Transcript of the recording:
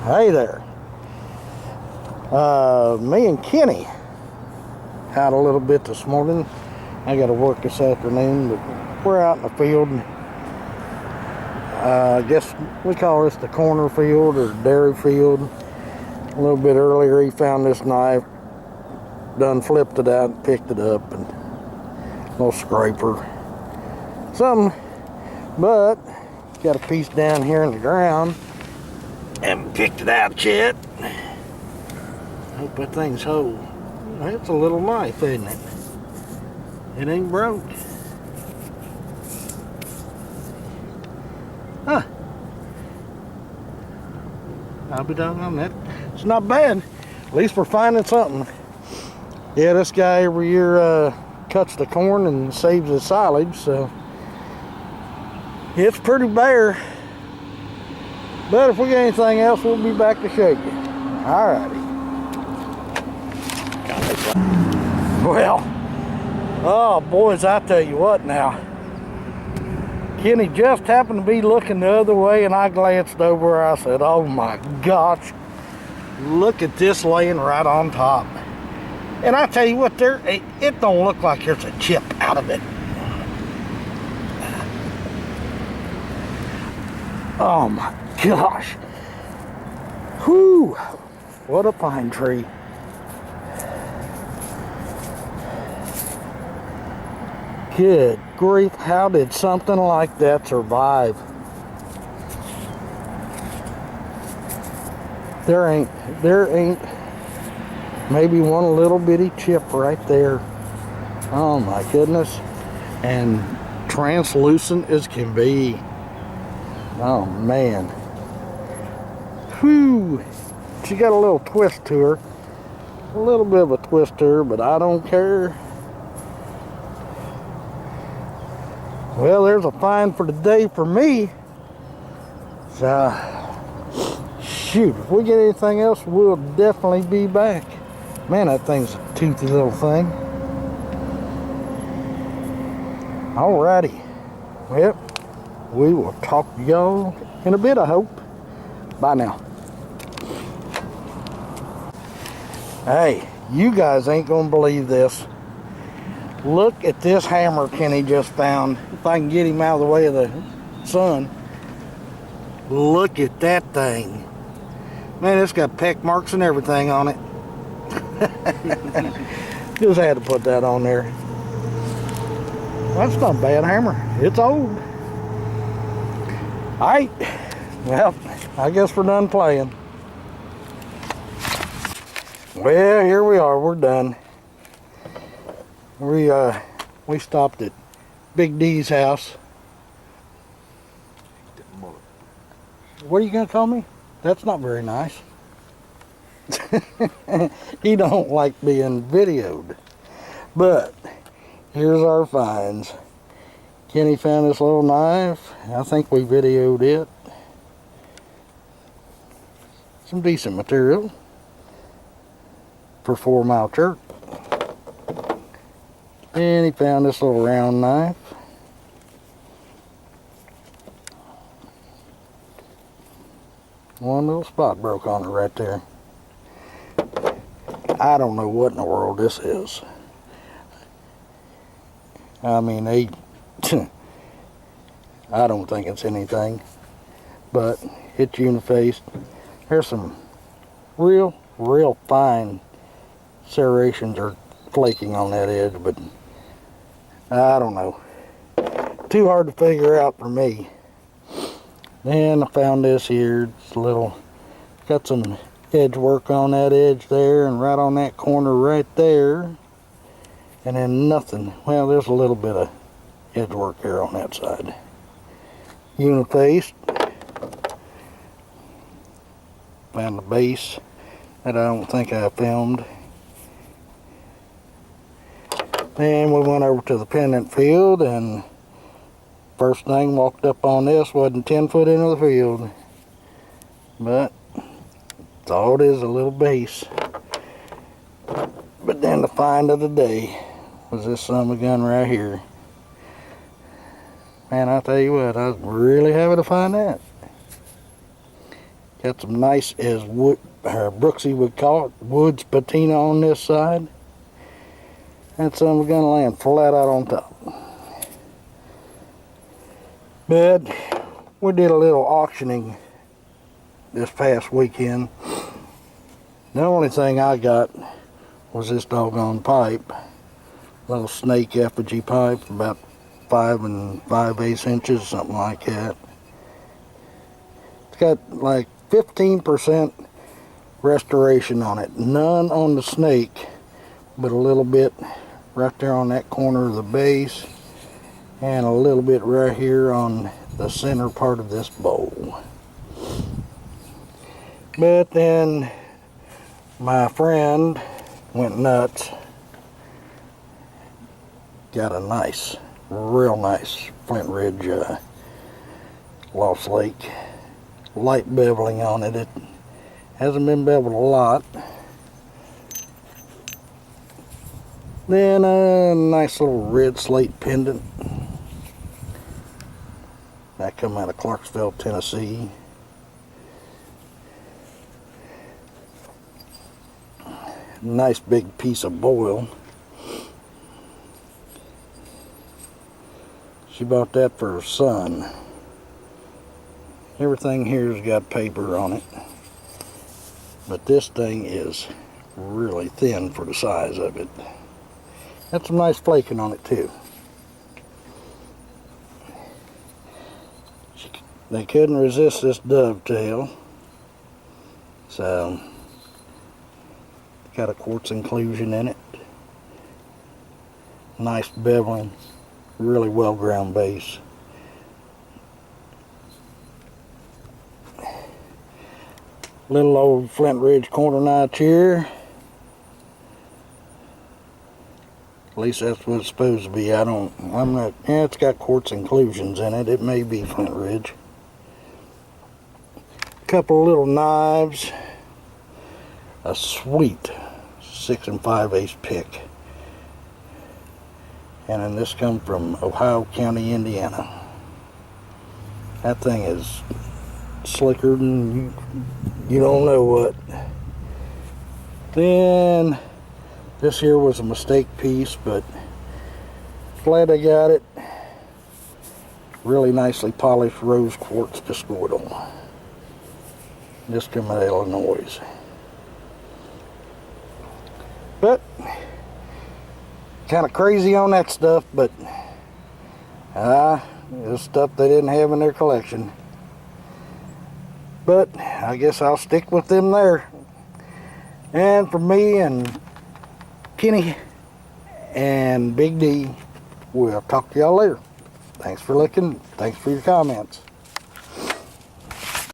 Hey there. Me and Kenny out a little bit this morning. I got to work this afternoon, but we're out in the field. I guess we call this the corner field or dairy field. A little bit earlier he found this knife, done flipped it out and picked it up, and a little scraper. Something, but got a piece down here in the ground. Haven't picked it out yet. Hope that thing's whole. It's a little knife, isn't it? It ain't broke. Huh. I'll be doggone that. It's not bad. At least we're finding something. Yeah, this guy every year cuts the corn and saves the silage, so it's pretty bare. But if we get anything else, we'll be back to show you. Alrighty. Well, oh boys, I tell you what now. Kenny just happened to be looking the other way, and I glanced over. I said, oh my gosh, look at this laying right on top. And I tell you what, it don't look like there's a chip out of it. Oh my gosh. Whew. What a pine tree. Good grief, how did something like that survive? There ain't maybe one little bitty chip right there. Oh my goodness. And translucent as can be. Oh man. Whew. She got a little twist to her. A little bit of a twist to her, but I don't care. Well, there's a find for the day for me. So, shoot, if we get anything else, we'll definitely be back. Man, that thing's a toothy little thing. Alrighty. Well, we will talk to y'all in a bit, I hope. Bye now. Hey, you guys ain't gonna believe this. Look at this hammer Kenny just found. If I can get him out of the way of the sun. Look at that thing. Man, it's got peck marks and everything on it. Just had to put that on there. That's not a bad hammer. It's old. Alright. Well, I guess we're done playing. Well, here we are. We're done. We stopped at Big D's house. What are you gonna call me? That's not very nice. He don't like being videoed. But here's our finds. Kenny found this little knife. I think we videoed it. Some decent material for 4 Mile Chirp. And he found this little round knife. One little spot broke on it right there. I don't know what in the world this is. I mean, I don't think it's anything, but it's unifaced. There's some real fine serrations or flaking on that edge, but I don't know. Too hard to figure out for me. Then I found this here. It's a little, got some edge work on that edge there and right on that corner right there. And then nothing. Well, there's a little bit of edge work here on that side. Unifaced. Found the base that I don't think I filmed. Then we went over to the pendant field, and first thing walked up on this, wasn't 10 foot into the field. But thought it is a little base. But then the find of the day was this son of a gun right here. Man, I tell you what, I was really happy to find that. Got some nice, as Brooksy would call it, woods patina on this side. That son we're gonna land flat out on top. But we did a little auctioning this past weekend. The only thing I got was this doggone pipe. Little snake effigy pipe, about 5 5/8 inches, something like that. It's got like 15% restoration on it. None on the snake, but a little bit right there on that corner of the base, and a little bit right here on the center part of this bowl. But then my friend went nuts. Got a nice, real nice Flint Ridge Lost Lake. Light beveling on it. It hasn't been beveled a lot. Then a nice little red slate pendant. That come out of Clarksville, Tennessee. Nice big piece of boil. She bought that for her son. Everything here's got paper on it. But this thing is really thin for the size of it. Got some nice flaking on it too. They couldn't resist this dovetail. So, got a quartz inclusion in it. Nice beveling. Really well ground base. Little old Flint Ridge corner notch here. At least that's what it's supposed to be. I'm not, yeah, it's got quartz inclusions in it. It may be Flint Ridge. Couple of little knives. A sweet 6 5/8 pick. And then this comes from Ohio County, Indiana. That thing is slicker than you don't know what. Then this here was a mistake piece, but glad I got it. Really nicely polished rose quartz discoidal. This came out of Illinois. But kind of crazy on that stuff, but it's stuff they didn't have in their collection. But I guess I'll stick with them there. And for me and Kenny and Big D, we'll talk to y'all later. Thanks for looking. Thanks for your comments.